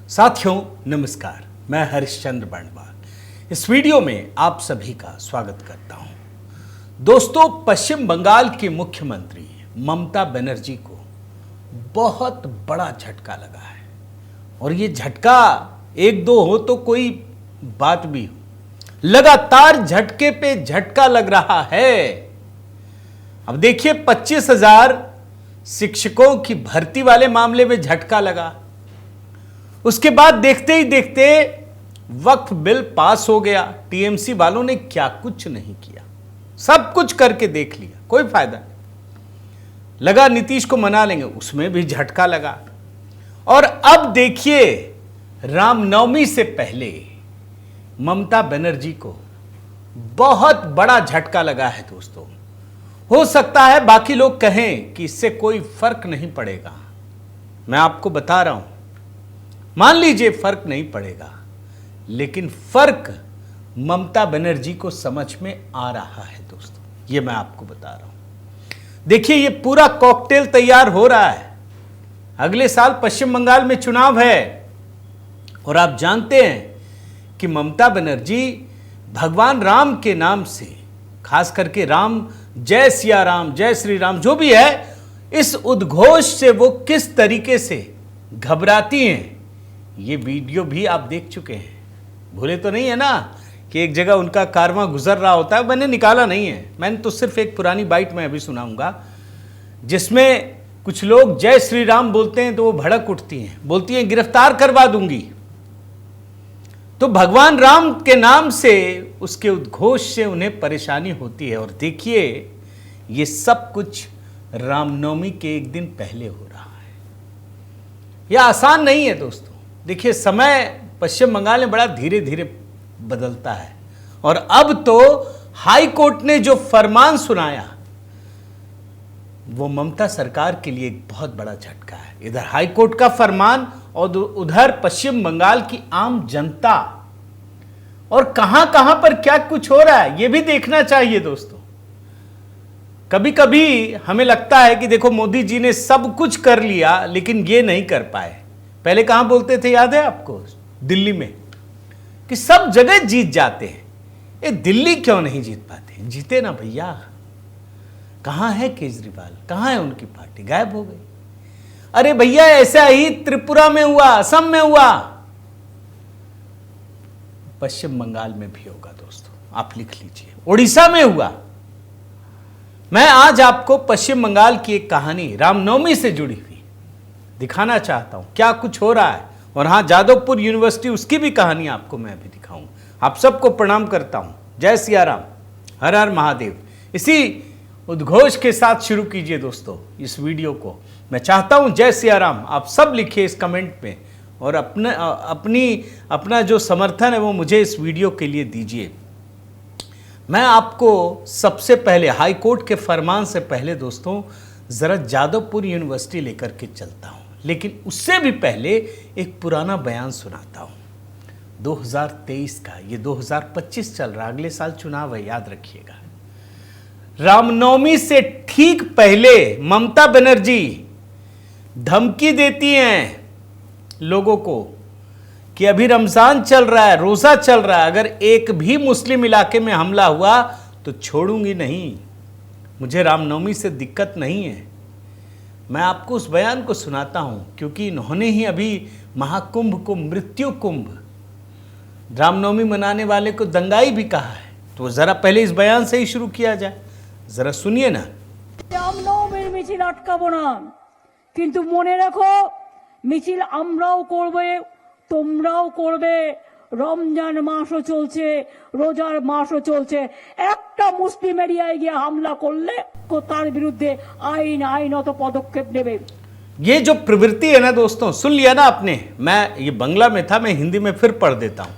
साथियों नमस्कार, मैं हरिश्चंद्र बर्णवाल इस वीडियो में आप सभी का स्वागत करता हूं। दोस्तों, पश्चिम बंगाल की मुख्यमंत्री ममता बनर्जी को बहुत बड़ा झटका लगा है और ये झटका एक दो हो तो कोई बात भी हो, लगातार झटके पे झटका लग रहा है। अब देखिए, 25,000 शिक्षकों की भर्ती वाले मामले में झटका लगा। उसके बाद देखते ही देखते वक्फ बिल पास हो गया। टीएमसी वालों ने क्या कुछ नहीं किया, सब कुछ करके देख लिया, कोई फायदा नहीं। लगा नीतीश को मना लेंगे, उसमें भी झटका लगा। और अब देखिए, रामनवमी से पहले ममता बनर्जी को बहुत बड़ा झटका लगा है। दोस्तों, हो सकता है बाकी लोग कहें कि इससे कोई फर्क नहीं पड़ेगा, मैं आपको बता रहा हूं, मान लीजिए फर्क नहीं पड़ेगा, लेकिन फर्क ममता बनर्जी को समझ में आ रहा है। दोस्तों, ये मैं आपको बता रहा हूं। देखिए, ये पूरा कॉकटेल तैयार हो रहा है। अगले साल पश्चिम बंगाल में चुनाव है और आप जानते हैं कि ममता बनर्जी भगवान राम के नाम से, खास करके राम, जय सिया राम, जय श्री राम, जो भी है, इस उद्घोष से वो किस तरीके से घबराती हैं, ये वीडियो भी आप देख चुके हैं। भूले तो नहीं है ना कि एक जगह उनका कारवां गुजर रहा होता है। मैंने निकाला नहीं है, मैंने तो सिर्फ एक पुरानी बाइट में अभी सुनाऊंगा, जिसमें कुछ लोग जय श्री राम बोलते हैं तो वो भड़क उठती हैं, बोलती हैं गिरफ्तार करवा दूंगी। तो भगवान राम के नाम से, उसके उद्घोष से उन्हें परेशानी होती है। और देखिए, ये सब कुछ रामनवमी के एक दिन पहले हो रहा है। यह आसान नहीं है दोस्तों। देखिए, समय पश्चिम बंगाल में बड़ा धीरे धीरे बदलता है और अब तो हाई कोर्ट ने जो फरमान सुनाया वो ममता सरकार के लिए एक बहुत बड़ा झटका है। इधर हाई कोर्ट का फरमान और उधर पश्चिम बंगाल की आम जनता, और कहां कहां पर क्या कुछ हो रहा है ये भी देखना चाहिए। दोस्तों, कभी कभी हमें लगता है कि देखो, मोदी जी ने सब कुछ कर लिया लेकिन ये नहीं कर पाए। पहले कहां बोलते थे, याद है आपको, दिल्ली में, कि सब जगह जीत जाते हैं, ये दिल्ली क्यों नहीं जीत पाते? जीते ना भैया। कहां है केजरीवाल, कहां है उनकी पार्टी? गायब हो गई। अरे भैया, ऐसा ही त्रिपुरा में हुआ, असम में हुआ, पश्चिम बंगाल में भी होगा। दोस्तों, आप लिख लीजिए, उड़ीसा में हुआ। मैं आज आपको पश्चिम बंगाल की एक कहानी रामनवमी से जुड़ी हुई दिखाना चाहता हूं, क्या कुछ हो रहा है। और हां, जादवपुर यूनिवर्सिटी, उसकी भी कहानी आपको मैं अभी दिखाऊंगा। आप सबको प्रणाम करता हूं। जय सिया राम, हर हर महादेव। इसी उद्घोष के साथ शुरू कीजिए दोस्तों इस वीडियो को। मैं चाहता हूं जय सिया राम आप सब लिखिए इस कमेंट में, और अपना जो समर्थन है वो मुझे इस वीडियो के लिए दीजिए। मैं आपको सबसे पहले हाई कोर्ट के फरमान से पहले दोस्तों जरा जादवपुर यूनिवर्सिटी लेकर के चलता हूं, लेकिन उससे भी पहले एक पुराना बयान सुनाता हूं 2023 का। ये 2025 चल रहा, अगले साल चुनाव है, याद रखिएगा। रामनवमी से ठीक पहले ममता बनर्जी धमकी देती हैं लोगों को कि अभी रमजान चल रहा है, रोजा चल रहा है, अगर एक भी मुस्लिम इलाके में हमला हुआ तो छोड़ूंगी नहीं, मुझे रामनवमी से दिक्कत नहीं है। मैं आपको उस बयान को सुनाता हूं क्योंकि इन्होंने ही अभी महाकुंभ को मृत्यु कुंभ, रामनवमी मनाने वाले को दंगाई भी कहा है। तो जरा पहले इस बयान से ही शुरू किया जाए, जरा सुनिए ना। রামনবমীর মিছিল আটকাবো না, কিন্তু মনে রাখো মিছিল আমরাও করবে, তোমরাও করবে। রমজান মাসও চলছে, রোজার মাসও চলছে। একটা মুসলিম এরিয়ায় গিয়ে হামলা করলে তার বিরুদ্ধে আইনত পদক্ষেপ নেবে। ये जो प्रवृत्ति है ना दोस्तों, सुन लिया ना आपने। मैं ये बंगला में था, मैं हिंदी में फिर पढ़ देता हूं।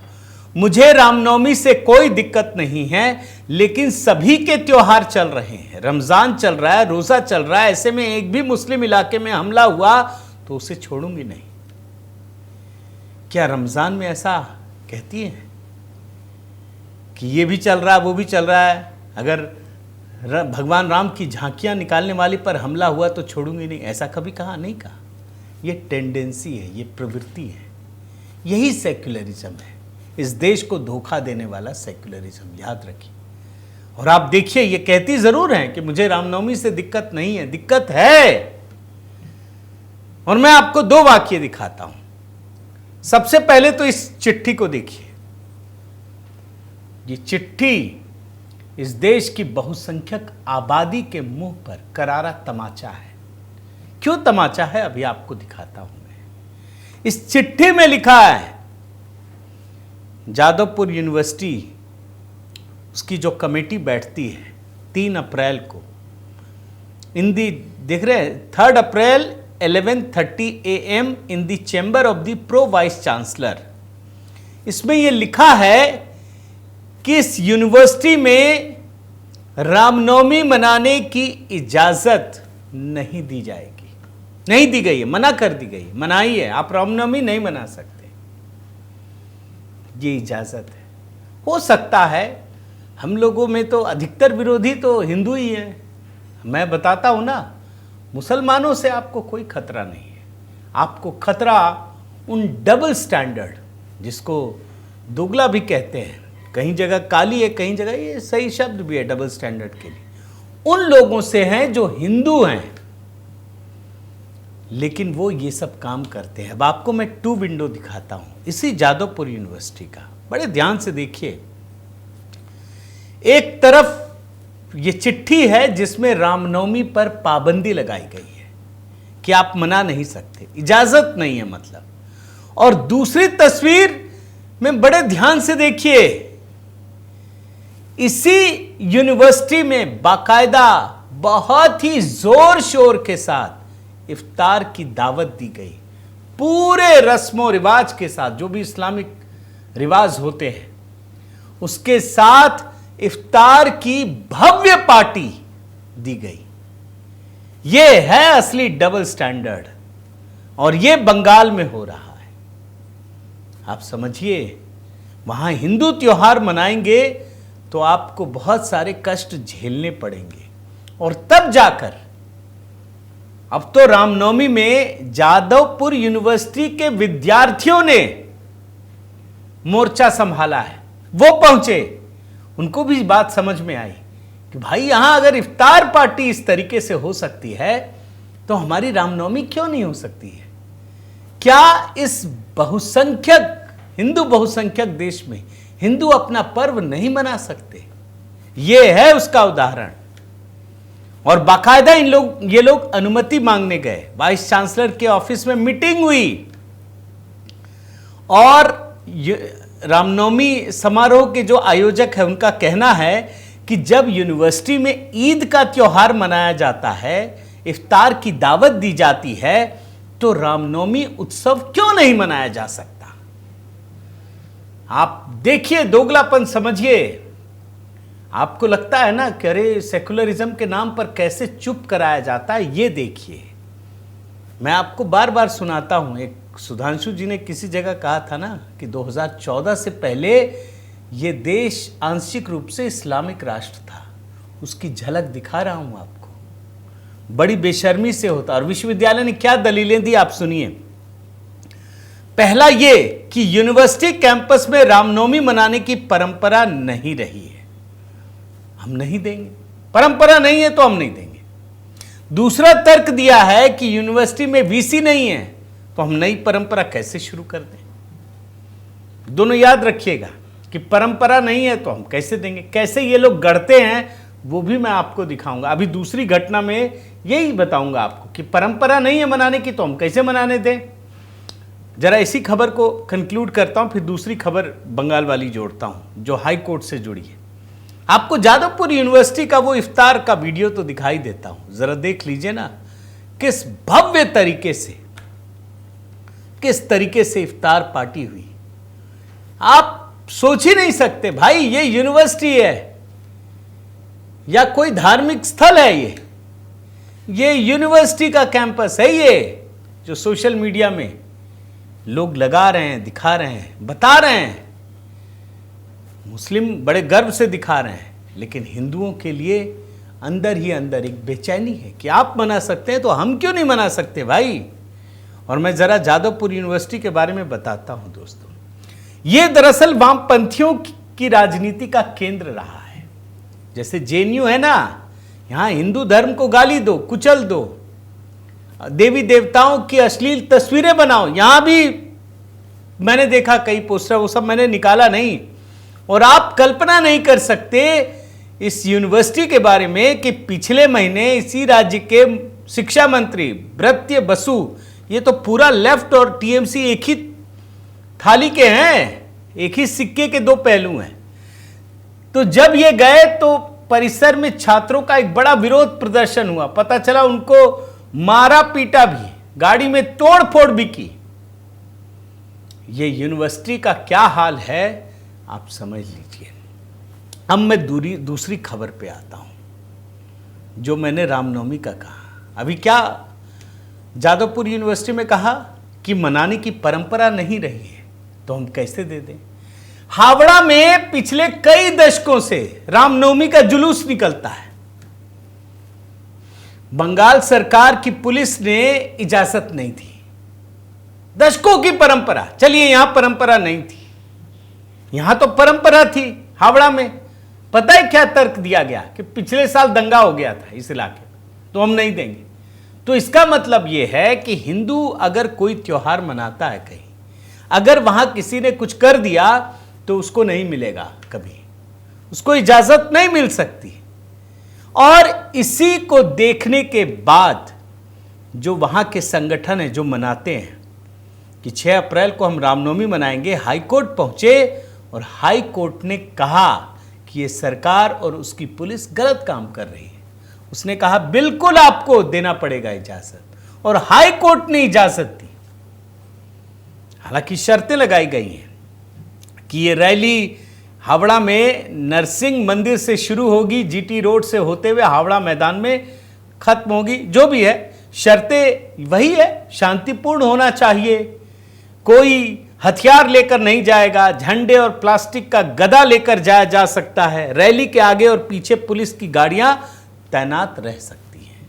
मुझे रामनवमी से कोई दिक्कत नहीं है, लेकिन सभी के त्योहार चल रहे हैं, रमजान चल रहा है, रोजा चल रहा है, ऐसे में एक भी मुस्लिम इलाके में हमला हुआ तो उसे छोड़ूंगी नहीं। क्या रमजान में ऐसा कहती है कि ये भी चल रहा है, वो भी चल रहा है, अगर भगवान राम की झांकियां निकालने वाली पर हमला हुआ तो छोड़ूंगी नहीं? ऐसा कभी कहा नहीं कहा। ये टेंडेंसी है, ये प्रवृत्ति है। यही सेक्युलरिज्म है, इस देश को धोखा देने वाला सेक्युलरिज्म, याद रखिए। और आप देखिए, ये कहती जरूर हैं कि मुझे रामनवमी से दिक्कत नहीं है, दिक्कत है। और मैं आपको 2 वाक्य दिखाता हूं। सबसे पहले तो इस चिट्ठी को देखिए। ये चिट्ठी इस देश की बहुसंख्यक आबादी के मुंह पर करारा तमाचा है। क्यों तमाचा है, अभी आपको दिखाता हूं मैं। इस चिट्ठी में लिखा है, जादवपुर यूनिवर्सिटी, उसकी जो कमेटी बैठती है 3 अप्रैल को, देख रहे हैं, 3 अप्रैल 11:30 AM in the chamber of the pro vice chancellor. इसमें यह लिखा है कि इस यूनिवर्सिटी में रामनवमी मनाने की इजाजत नहीं दी जाएगी, नहीं दी गई है, मना कर दी गई, मनाई है, आप रामनवमी नहीं मना सकते, ये इजाजत है। हो सकता है हम लोगों में तो अधिकतर विरोधी तो हिंदू ही हैं। मैं बताता हूं ना, मुसलमानों से आपको कोई खतरा नहीं है, आपको खतरा उन डबल स्टैंडर्ड, जिसको दोगला भी कहते हैं, कहीं जगह काली है, कहीं जगह, ये सही शब्द भी है डबल स्टैंडर्ड के लिए, उन लोगों से हैं जो हिंदू हैं लेकिन वो ये सब काम करते हैं। अब आपको मैं 2 विंडो दिखाता हूं इसी जादवपुर यूनिवर्सिटी का, बड़े ध्यान से देखिए। एक तरफ ये चिट्ठी है जिसमें रामनवमी पर पाबंदी लगाई गई है कि आप मना नहीं सकते, इजाजत नहीं है मतलब। और दूसरी तस्वीर में बड़े ध्यान से देखिए, इसी यूनिवर्सिटी में बाकायदा बहुत ही जोर शोर के साथ इफ्तार की दावत दी गई, पूरे रस्मों रिवाज के साथ, जो भी इस्लामिक रिवाज होते हैं उसके साथ इफ्तार की भव्य पार्टी दी गई। यह है असली डबल स्टैंडर्ड, और यह बंगाल में हो रहा है। आप समझिए, वहां हिंदू त्योहार मनाएंगे तो आपको बहुत सारे कष्ट झेलने पड़ेंगे, और तब जाकर, अब तो रामनवमी में जादवपुर यूनिवर्सिटी के विद्यार्थियों ने मोर्चा संभाला है, वो पहुंचे, उनको भी बात समझ में आई कि भाई यहां अगर इफ्तार पार्टी इस तरीके से हो सकती है तो हमारी रामनवमी क्यों नहीं हो सकती है। क्या इस बहुसंख्यक, हिंदू बहुसंख्यक देश में हिंदू अपना पर्व नहीं मना सकते? यह है उसका उदाहरण। और बाकायदा ये लोग अनुमति मांगने गए, वाइस चांसलर के ऑफिस में मीटिंग हुई, और रामनवमी समारोह के जो आयोजक है उनका कहना है कि जब यूनिवर्सिटी में ईद का त्योहार मनाया जाता है, इफ्तार की दावत दी जाती है, तो रामनवमी उत्सव क्यों नहीं मनाया जा सकता। आप देखिए, दोगलापन समझिए। आपको लगता है ना कि अरे सेकुलरिज्म के नाम पर कैसे चुप कराया जाता है, ये देखिए। मैं आपको बार बार सुनाता हूं, एक सुधांशु जी ने किसी जगह कहा था ना कि 2014 से पहले ये देश आंशिक रूप से इस्लामिक राष्ट्र था, उसकी झलक दिखा रहा हूं आपको। बड़ी बेशर्मी से होता। और विश्वविद्यालय ने क्या दलीलें दी, आप सुनिए। पहला ये कि यूनिवर्सिटी कैंपस में रामनवमी मनाने की परंपरा नहीं रही है, हम नहीं देंगे, परंपरा नहीं है तो हम नहीं देंगे। दूसरा तर्क दिया है कि यूनिवर्सिटी में वीसी नहीं है तो हम नई परंपरा कैसे शुरू कर दें। दोनों याद रखिएगा कि परंपरा नहीं है तो हम कैसे देंगे। कैसे ये लोग गढ़ते हैं वो भी मैं आपको दिखाऊंगा। अभी दूसरी घटना में यही बताऊंगा आपको कि परंपरा नहीं है मनाने की तो हम कैसे मनाने दें। जरा इसी खबर को कंक्लूड करता हूं, फिर दूसरी खबर बंगाल वाली जोड़ता हूं जो हाई कोर्ट से जुड़ी है। आपको जादवपुर यूनिवर्सिटी का वो इफ्तार का वीडियो तो दिखाई देता हूं, जरा देख लीजिए ना, किस भव्य तरीके से, किस तरीके से इफ्तार पार्टी हुई। आप सोच ही नहीं सकते भाई, ये यूनिवर्सिटी है या कोई धार्मिक स्थल है। ये यूनिवर्सिटी का कैंपस है, ये जो सोशल मीडिया में लोग लगा रहे हैं, दिखा रहे हैं, बता रहे हैं। मुस्लिम बड़े गर्व से दिखा रहे हैं, लेकिन हिंदुओं के लिए अंदर ही अंदर एक बेचैनी है कि आप मना सकते हैं तो हम क्यों नहीं मना सकते भाई। और मैं जरा जादवपुर यूनिवर्सिटी के बारे में बताता हूं दोस्तों। यह दरअसल वामपंथियों की राजनीति का केंद्र रहा है। जैसे जेएनयू है ना, यहां हिंदू धर्म को गाली दो, कुचल दो, देवी देवताओं की अश्लील तस्वीरें बनाओ। यहां भी मैंने देखा कई पोस्टर, वो सब मैंने निकाला नहीं। और आप कल्पना नहीं कर सकते इस यूनिवर्सिटी के बारे में कि पिछले महीने इसी राज्य के शिक्षा मंत्री ब्रत्य बसु, ये तो पूरा लेफ्ट और टीएमसी एक ही थाली के हैं, एक ही सिक्के के दो पहलू हैं। तो जब ये गए तो परिसर में छात्रों का एक बड़ा विरोध प्रदर्शन हुआ। पता चला उनको मारा पीटा भी, गाड़ी में तोड़ फोड़ भी की। ये यूनिवर्सिटी का क्या हाल है आप समझ लीजिए। अब मैं दूसरी खबर पे आता हूं, जो मैंने रामनवमी का कहा। अभी क्या जादवपुर यूनिवर्सिटी में कहा कि मनाने की परंपरा नहीं रही है, तो हम कैसे दे दें। हावड़ा में पिछले कई दशकों से रामनवमी का जुलूस निकलता है। बंगाल सरकार की पुलिस ने इजाजत नहीं थी। दशकों की परंपरा, चलिए यहां परंपरा नहीं थी, यहां तो परंपरा थी। हावड़ा में पता है क्या तर्क दिया गया कि पिछले साल दंगा हो गया था इस इलाके में, तो हम नहीं देंगे। तो इसका मतलब यह है कि हिंदू अगर कोई त्योहार मनाता है कहीं, अगर वहां किसी ने कुछ कर दिया तो उसको नहीं मिलेगा, कभी उसको इजाजत नहीं मिल सकती। और इसी को देखने के बाद जो वहां के संगठन है जो मनाते हैं कि 6 अप्रैल को हम रामनवमी मनाएंगे, हाईकोर्ट पहुंचे और हाईकोर्ट ने कहा कि ये सरकार और उसकी पुलिस गलत काम कर रही है। उसने कहा बिल्कुल आपको देना पड़ेगा इजाजत, और हाईकोर्ट ने इजाजत दी। हालांकि शर्तें लगाई गई हैं कि ये रैली हावड़ा में नरसिंह मंदिर से शुरू होगी, जीटी रोड से होते हुए हावड़ा मैदान में खत्म होगी। जो भी है, शर्तें वही है, शांतिपूर्ण होना चाहिए, कोई हथियार लेकर नहीं जाएगा, झंडे और प्लास्टिक का गदा लेकर जाया जा सकता है, रैली के आगे और पीछे पुलिस की गाड़ियां तैनात रह सकती हैं।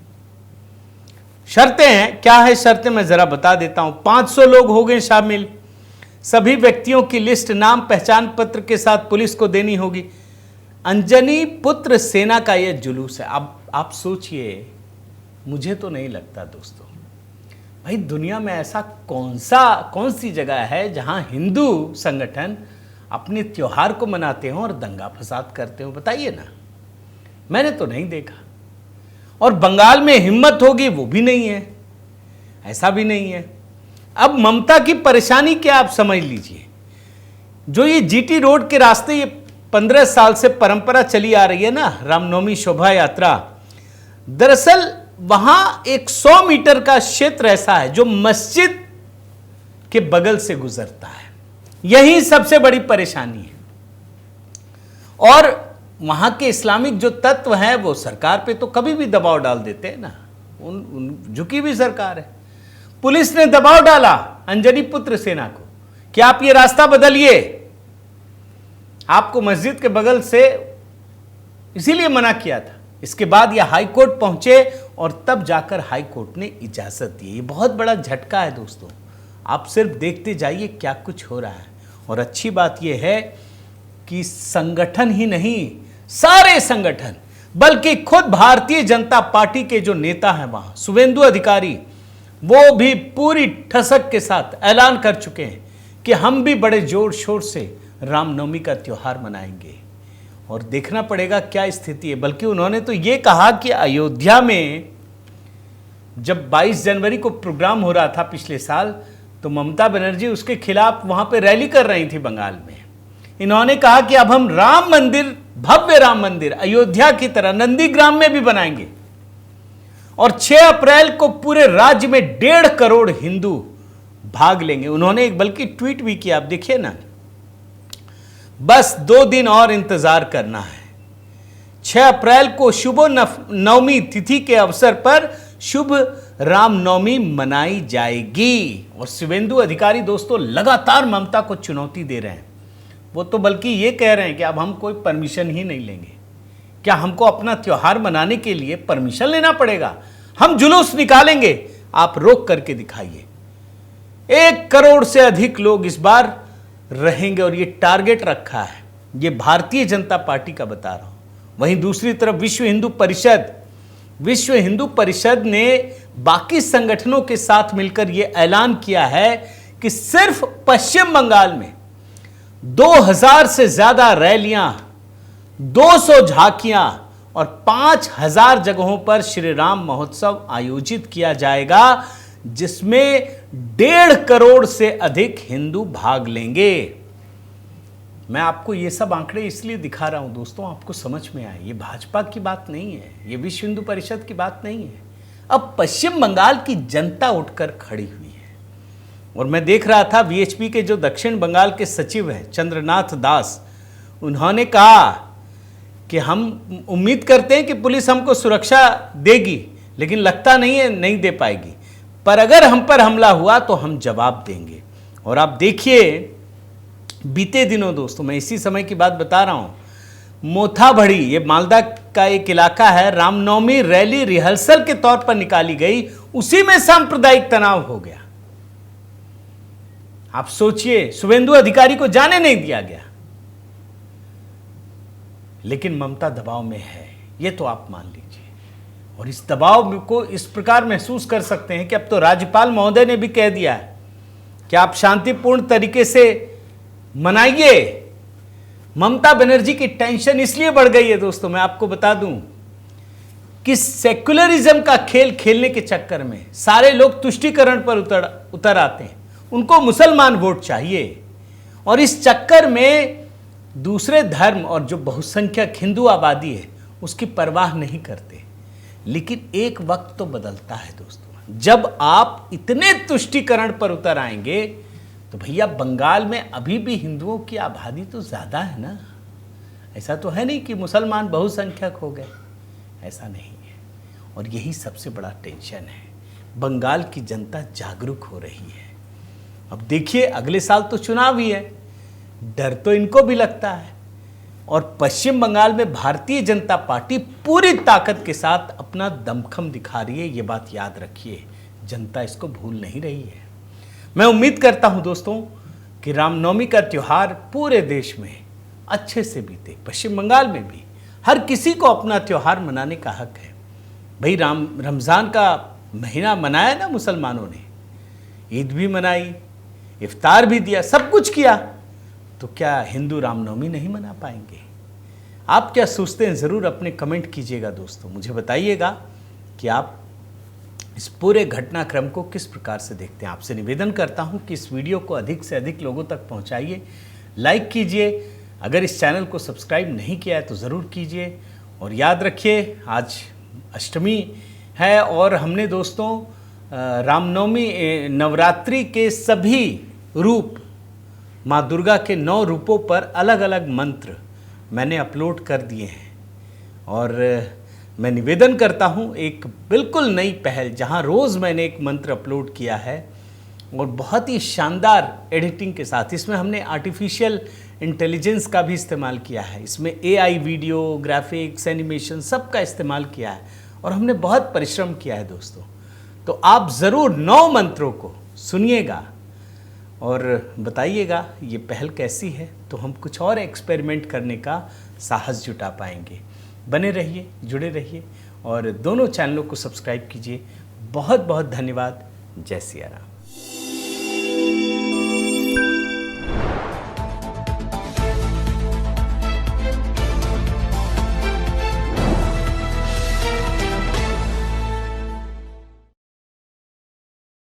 शर्तें हैं, क्या है शर्तें मैं जरा बता देता हूं। 500 लोग हो गए शामिल, सभी व्यक्तियों की लिस्ट नाम पहचान पत्र के साथ पुलिस को देनी होगी। अंजनी पुत्र सेना का यह जुलूस है। अब आप सोचिए, मुझे तो नहीं लगता दोस्तों, भाई दुनिया में ऐसा कौन सी जगह है जहां हिंदू संगठन अपने त्योहार को मनाते हो और दंगा फसाद करते हो, बताइए ना। मैंने तो नहीं देखा। और बंगाल में हिम्मत होगी वो भी नहीं है, ऐसा भी नहीं है। अब ममता की परेशानी क्या आप समझ लीजिए। जो ये जीटी रोड के रास्ते ये 15 साल से परंपरा चली आ रही है ना, रामनवमी शोभा यात्रा, दरअसल वहां एक 100 मीटर का क्षेत्र ऐसा है जो मस्जिद के बगल से गुजरता है। यही सबसे बड़ी परेशानी है। और वहां के इस्लामिक जो तत्व हैं वो सरकार पे तो कभी भी दबाव डाल देते हैं ना, झुकी भी सरकार है। पुलिस ने दबाव डाला अंजनी पुत्र सेना को कि आप ये रास्ता बदलिए, आपको मस्जिद के बगल से इसीलिए मना किया था। इसके बाद यह हाईकोर्ट पहुंचे और तब जाकर हाईकोर्ट ने इजाजत दी। ये बहुत बड़ा झटका है दोस्तों, आप सिर्फ देखते जाइए क्या कुछ हो रहा है। और अच्छी बात यह है कि संगठन ही नहीं, सारे संगठन, बल्कि खुद भारतीय जनता पार्टी के जो नेता हैं वहां, शुभेंदु अधिकारी, वो भी पूरी ठसक के साथ ऐलान कर चुके हैं कि हम भी बड़े जोर शोर से रामनवमी का त्योहार मनाएंगे। और देखना पड़ेगा क्या स्थिति है। बल्कि उन्होंने तो ये कहा कि अयोध्या में जब 22 जनवरी को प्रोग्राम हो रहा था पिछले साल, तो ममता बनर्जी उसके खिलाफ वहां पे रैली कर रही थी बंगाल में। इन्होंने कहा कि अब हम राम मंदिर, भव्य राम मंदिर अयोध्या की तरह नंदीग्राम में भी बनाएंगे, और 6 अप्रैल को पूरे राज्य में 1.5 करोड़ हिंदू भाग लेंगे। उन्होंने एक बल्कि ट्वीट भी किया, आप देखिए ना, बस 2 दिन और इंतजार करना है। 6 अप्रैल को शुभ नवमी तिथि के अवसर पर शुभ रामनवमी मनाई जाएगी। और शुभेंदु अधिकारी दोस्तों लगातार ममता को चुनौती दे रहे हैं। वो तो बल्कि ये कह रहे हैं कि अब हम कोई परमिशन ही नहीं लेंगे। क्या हमको अपना त्योहार मनाने के लिए परमिशन लेना पड़ेगा? हम जुलूस निकालेंगे, आप रोक करके दिखाइए। 1 करोड़ से अधिक लोग इस बार रहेंगे और ये टारगेट रखा है। ये भारतीय जनता पार्टी का बता रहा हूं। वहीं दूसरी तरफ विश्व हिंदू परिषद ने बाकी संगठनों के साथ मिलकर यह ऐलान किया है कि सिर्फ पश्चिम बंगाल में 2000 से ज्यादा रैलियां, 200 झांकियां और 5000 जगहों पर श्री राम महोत्सव आयोजित किया जाएगा, जिसमें 1.5 करोड़ से अधिक हिंदू भाग लेंगे। मैं आपको ये सब आंकड़े इसलिए दिखा रहा हूं दोस्तों, आपको समझ में आए। ये भाजपा की बात नहीं है, ये विश्व हिंदू परिषद की बात नहीं है। अब पश्चिम बंगाल की जनता उठकर खड़ी हुई है। और मैं देख रहा था वीएचपी के जो दक्षिण बंगाल के सचिव हैं चंद्रनाथ दास, उन्होंने कहा कि हम उम्मीद करते हैं कि पुलिस हमको सुरक्षा देगी, लेकिन लगता नहीं है नहीं दे पाएगी, पर अगर हम पर हमला हुआ तो हम जवाब देंगे। और आप देखिए बीते दिनों दोस्तों, मैं इसी समय की बात बता रहा हूं, मोथाबड़ी, ये मालदा का एक इलाका है, रामनवमी रैली रिहर्सल के तौर पर निकाली गई, उसी में सांप्रदायिक तनाव हो गया। आप सोचिए, शुभेंदु अधिकारी को जाने नहीं दिया गया, लेकिन ममता दबाव में है, ये तो आप मान लीजिए। और इस दबाव को इस प्रकार महसूस कर सकते हैं कि अब तो राज्यपाल महोदय ने भी कह दिया है कि आप शांतिपूर्ण तरीके से मनाइए। ममता बनर्जी की टेंशन इसलिए बढ़ गई है दोस्तों, मैं आपको बता दूं कि सेक्युलरिज्म का खेल खेलने के चक्कर में सारे लोग तुष्टीकरण पर उतर आते हैं, उनको मुसलमान वोट चाहिए, और इस चक्कर में दूसरे धर्म और जो बहुसंख्यक हिंदू आबादी है उसकी परवाह नहीं करते। लेकिन एक वक्त तो बदलता है दोस्तों, जब आप इतने तुष्टीकरण पर उतर आएंगे तो भैया बंगाल में अभी भी हिंदुओं की आबादी तो ज़्यादा है ना। ऐसा तो है नहीं कि मुसलमान बहुसंख्यक हो गए, ऐसा नहीं है। और यही सबसे बड़ा टेंशन है। बंगाल की जनता जागरूक हो रही है। अब देखिए अगले साल तो चुनाव ही है, डर तो इनको भी लगता है। और पश्चिम बंगाल में भारतीय जनता पार्टी पूरी ताकत के साथ अपना दमखम दिखा रही है, ये बात याद रखिए। जनता इसको भूल नहीं रही है। मैं उम्मीद करता हूं दोस्तों कि रामनवमी का त्यौहार पूरे देश में अच्छे से बीते, पश्चिम बंगाल में भी। हर किसी को अपना त्यौहार मनाने का हक है। भाई रमज़ान का महीना मनाया ना मुसलमानों ने, ईद भी मनाई, इफ्तार भी दिया, सब कुछ किया, तो क्या हिंदू रामनवमी नहीं मना पाएंगे? आप क्या सोचते हैं? ज़रूर अपने कमेंट कीजिएगा दोस्तों, मुझे बताइएगा कि आप इस पूरे घटनाक्रम को किस प्रकार से देखते हैं। आपसे निवेदन करता हूं कि इस वीडियो को अधिक से अधिक लोगों तक पहुंचाइए, लाइक कीजिए। अगर इस चैनल को सब्सक्राइब नहीं किया है तो ज़रूर कीजिए। और याद रखिए आज अष्टमी है और हमने दोस्तों रामनवमी नवरात्रि के सभी रूप, माँ दुर्गा के 9 रूपों पर अलग अलग मंत्र मैंने अपलोड कर दिए हैं। और मैं निवेदन करता हूँ एक बिल्कुल नई पहल, जहाँ रोज़ मैंने एक मंत्र अपलोड किया है और बहुत ही शानदार एडिटिंग के साथ। इसमें हमने आर्टिफिशियल इंटेलिजेंस का भी इस्तेमाल किया है, इसमें AI वीडियो, ग्राफिक्स, एनिमेशन सब का इस्तेमाल किया है और हमने बहुत परिश्रम किया है दोस्तों। तो आप ज़रूर 9 मंत्रों को सुनिएगा और बताइएगा ये पहल कैसी है, तो हम कुछ और एक्सपेरिमेंट करने का साहस जुटा पाएंगे। बने रहिए, जुड़े रहिए और दोनों चैनलों को सब्सक्राइब कीजिए। बहुत बहुत धन्यवाद। जय सिया राम।